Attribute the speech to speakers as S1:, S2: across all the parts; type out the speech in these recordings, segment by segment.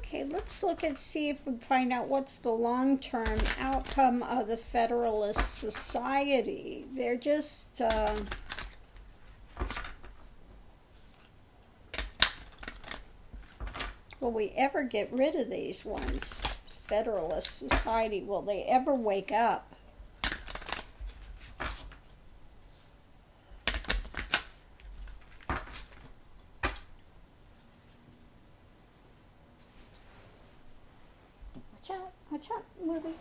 S1: Okay, let's look and see if we can find out what's the long-term outcome of the Federalist Society. They're just... will we ever get rid of these ones? Federalist Society, will they ever wake up? Watch out, movie.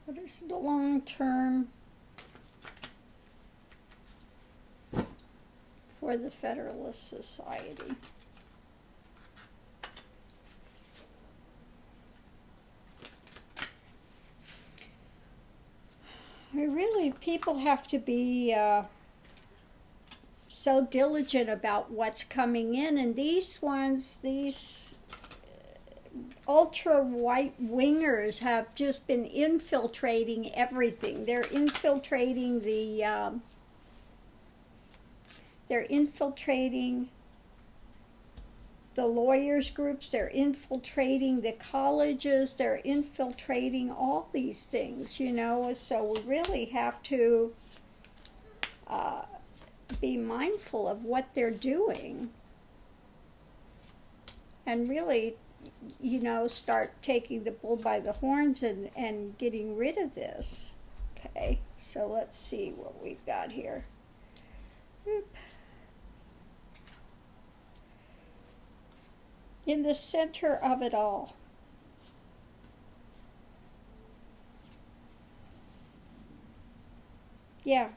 S1: What is the long term for the Federalist Society? Really, people have to be so diligent about what's coming in, and these ones, these ultra white wingers have just been infiltrating everything. They're infiltrating the lawyers groups, they're infiltrating the colleges, they're infiltrating all these things, you know. So we really have to be mindful of what they're doing and really, you know, start taking the bull by the horns and getting rid of this. Okay, so let's see what we've got here. Oop. In the center of it all, yeah,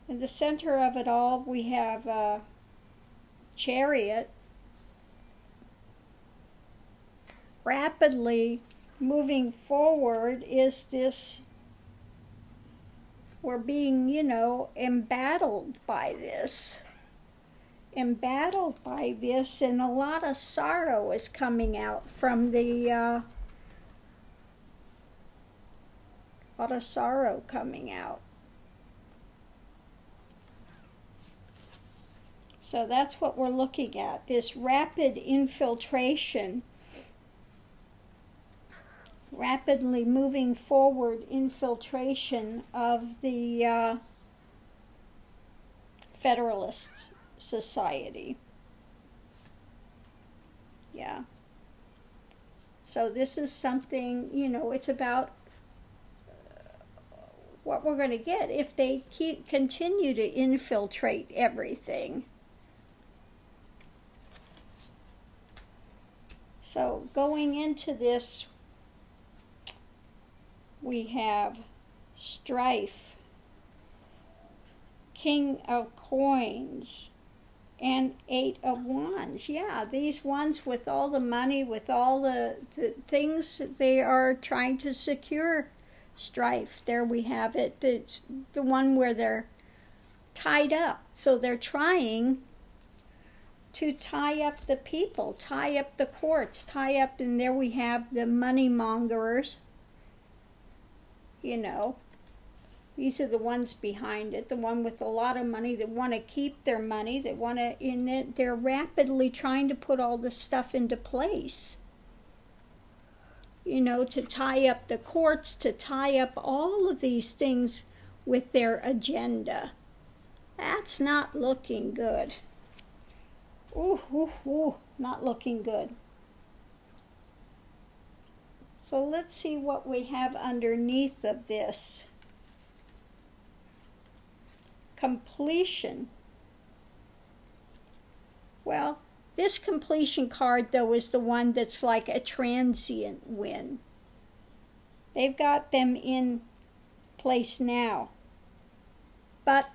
S1: in the center of it all, we have a Chariot rapidly moving forward. Is this, we're being, you know, embattled by this, and a lot of sorrow is coming out from the, a lot of sorrow coming out. So that's what we're looking at, this rapid infiltration, rapidly moving forward infiltration of the Federalist Society. Yeah. So this is something, you know, it's about what we're going to get if they continue to infiltrate everything. So going into this, we have strife, King of Coins, and Eight of Wands. Yeah, these ones with all the money, with all the things they are trying to secure. Strife, there we have it. It's the one where they're tied up. So they're trying to tie up the people, tie up the courts, tie up, and there we have the money mongers. You know, these are the ones behind it, the one with a lot of money that want to keep their money, that want to, in it, they're rapidly trying to put all this stuff into place. you know, to tie up the courts, to tie up all of these things with their agenda. That's not looking good. Ooh, ooh, ooh, not looking good. So let's see what we have underneath of this. Completion. Well, this completion card, though, is the one that's like a transient win. They've got them in place now. But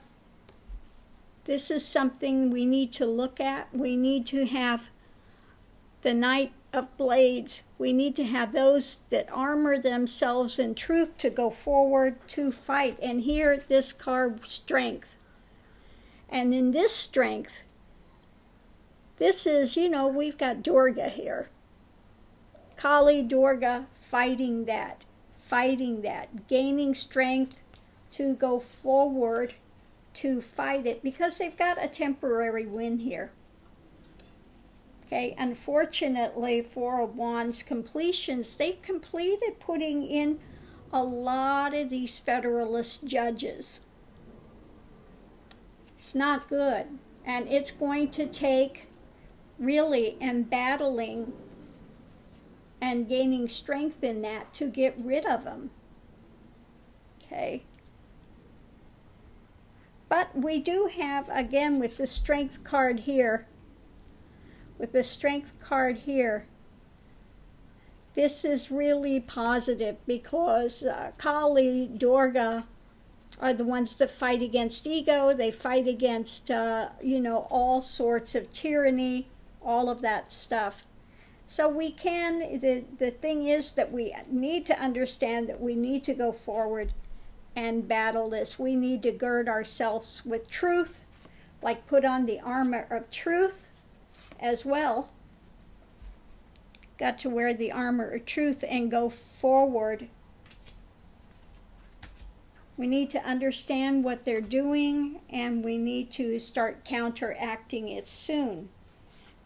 S1: this is something we need to look at. We need to have the Knight of Blades. We need to have those that armor themselves in truth to go forward to fight. And here, this card, strength. And in this strength, this is, you know, we've got Durga here. Kali, Durga, fighting that, gaining strength to go forward to fight it, because they've got a temporary win here. Okay, unfortunately, Four of Wands completions, they've completed putting in a lot of these Federalist judges. It's not good, and it's going to take really battling and gaining strength in that to get rid of them. Okay. But we do have, again, with the strength card here, this is really positive, because Kali, Durga are the ones that fight against ego. They fight against, you know, all sorts of tyranny, all of that stuff. So we can, the thing is that we need to understand that we need to go forward and battle this. We need to gird ourselves with truth, like put on the armor of truth as well. Got to wear the armor of truth and go forward. We need to understand what they're doing, and we need to start counteracting it soon.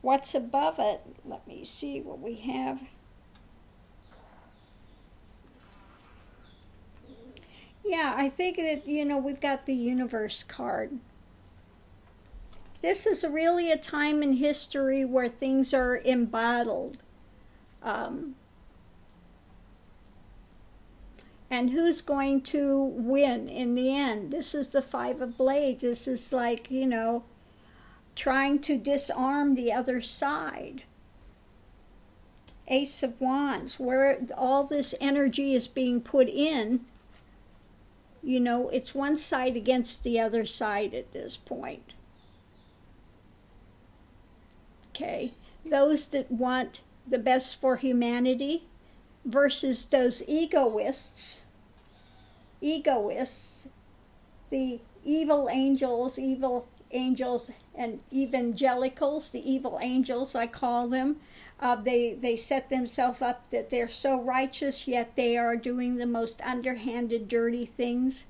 S1: What's above it? Let me see what we have. Yeah, I think that, you know, we've got the Universe card. This is really a time in history where things are embattled. And who's going to win in the end? This is the Five of Blades. This is like, you know, trying to disarm the other side. Ace of Wands, where all this energy is being put in. You know, it's one side against the other side at this point. Okay, those that want the best for humanity versus those egoists, the evil angels and evangelicals, the evil angels I call them. They set themselves up that they're so righteous, yet they are doing the most underhanded, dirty things.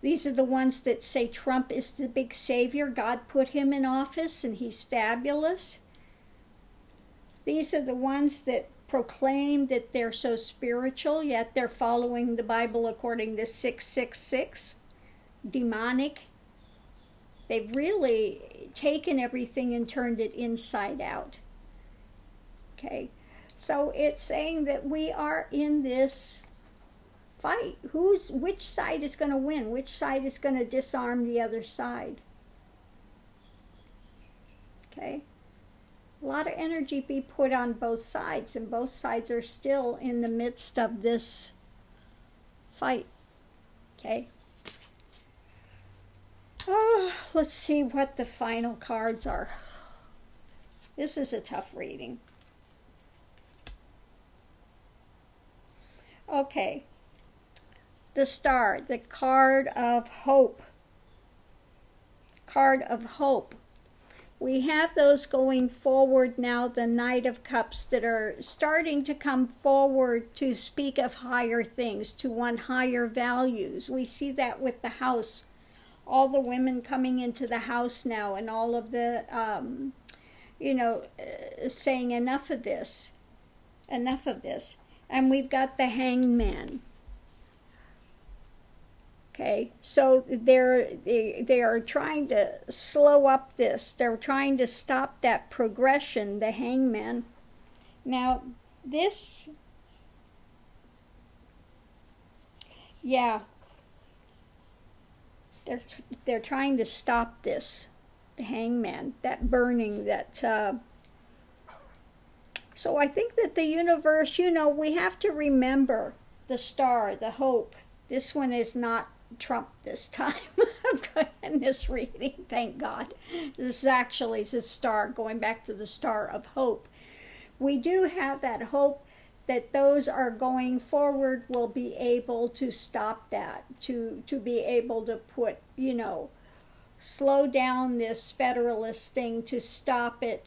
S1: These are the ones that say Trump is the big savior. God put him in office and he's fabulous. These are the ones that proclaim that they're so spiritual, yet they're following the Bible according to 666. Demonic. They've really taken everything and turned it inside out. Okay, so it's saying that we are in this fight. Which side is going to win? Which side is going to disarm the other side? Okay, a lot of energy be put on both sides, and both sides are still in the midst of this fight. Okay. Oh, let's see what the final cards are. This is a tough reading. Okay, the Star, the card of hope. Card of hope. We have those going forward now, the Knight of Cups, that are starting to come forward to speak of higher things, to want higher values. We see that with the house. All the women coming into the house now, and all of the, you know, saying enough of this, enough of this. and we've got the hangman. Okay, so they are trying to slow up this. They're trying to stop that progression, the hangman. Now, this, yeah, they're trying to stop this, the hangman, that burning, that. So I think that the universe, you know, we have to remember the star, the hope. This one is not Trump this time. In this reading, thank God. This actually is a star, going back to the star of hope. We do have that hope that those are going forward will be able to stop that, to be able to put, you know, slow down this Federalist thing, to stop it.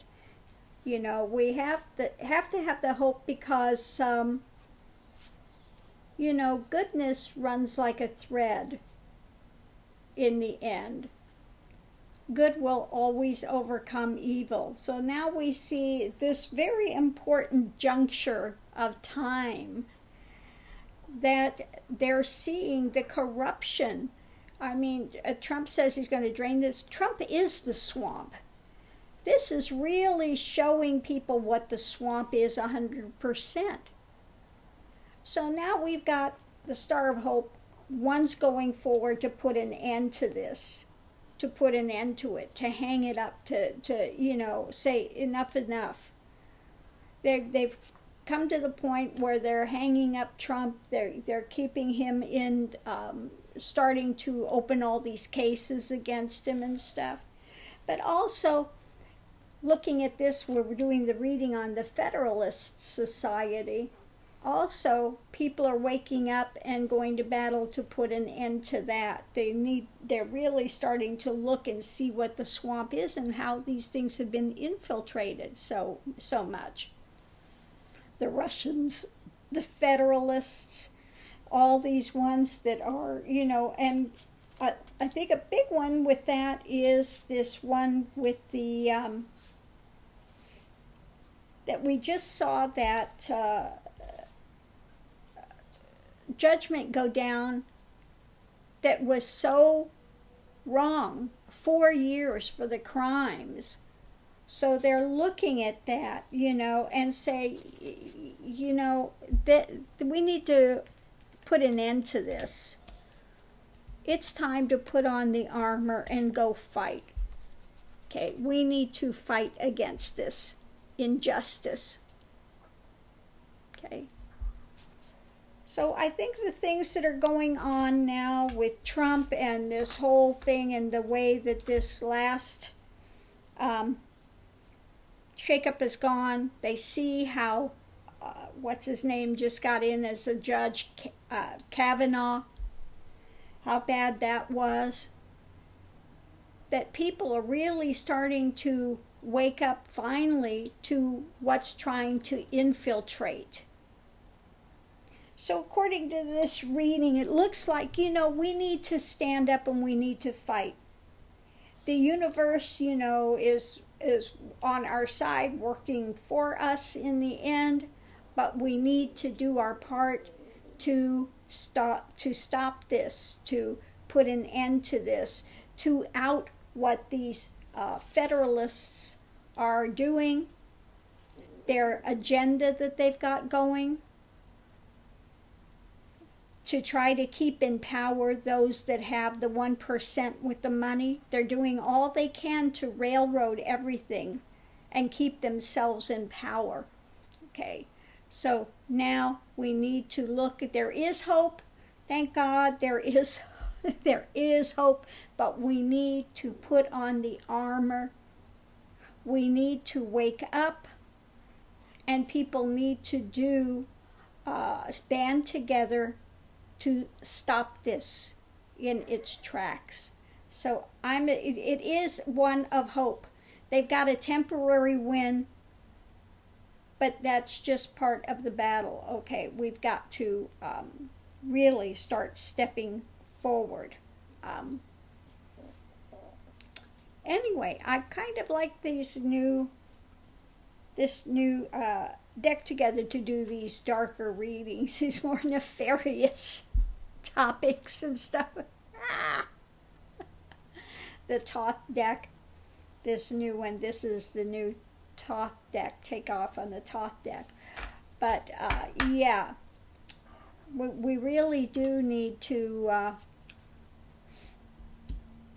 S1: You know, we have to have the hope because, you know, goodness runs like a thread in the end. Good will always overcome evil. So now we see this very important juncture of time that they're seeing the corruption. I mean, Trump says he's going to drain this. Trump is the swamp. This is really showing people what the swamp is 100%. So now we've got the Star of Hope. One's going forward to put an end to this, to put an end to it, to hang it up, to you know, say enough. They've come to the point where they're hanging up Trump. They're keeping him in, starting to open all these cases against him and stuff. But also, looking at this, where we're doing the reading on the Federalist Society, also people are waking up and going to battle to put an end to that. They're really starting to look and see what the swamp is and how these things have been infiltrated so much. The Russians, the Federalists, all these ones that are, you know, and I think a big one with that is this one with the that we just saw that judgment go down that was so wrong, 4 years for the crimes. So they're looking at that, you know, and say, you know, that we need to put an end to this. It's time to put on the armor and go fight. Okay, we need to fight against this injustice. Okay. So I think the things that are going on now with Trump and this whole thing and the way that this last shakeup has gone, they see how, what's his name just got in as a judge, Kavanaugh, how bad that was. That people are really starting to wake up finally to what's trying to infiltrate. So according to this reading, it looks like, you know, we need to stand up and we need to fight. The universe, you know, is on our side, working for us in the end, but we need to do our part to stop this, to put an end to this, to out what these Federalists are doing, their agenda that they've got going, to try to keep in power those that have the 1% with the money. They're doing all they can to railroad everything and keep themselves in power. Okay, so now we need to look at, there is hope. Thank God there is hope, but we need to put on the armor. We need to wake up, and people need to band together to stop this in its tracks. So it is one of hope. They've got a temporary win, but that's just part of the battle. Okay, we've got to really start stepping forward. Anyway, I kind of like these new this new deck together to do these darker readings, these more nefarious topics and stuff. The Thoth deck, this new one, this is the new Thoth deck, take off on the Thoth deck. But yeah, we really do need to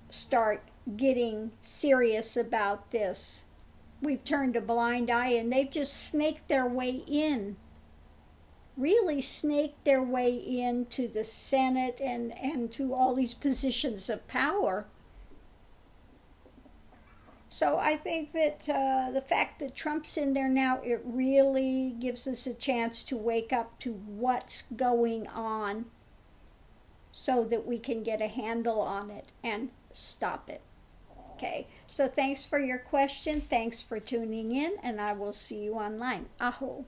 S1: start getting serious about this. We've turned a blind eye, and they've just snaked their way in, really snaked their way into the Senate and to all these positions of power. So I think that the fact that Trump's in there now, it really gives us a chance to wake up to what's going on so that we can get a handle on it and stop it. Okay, so thanks for your question. Thanks for tuning in, and I will see you online. Aho.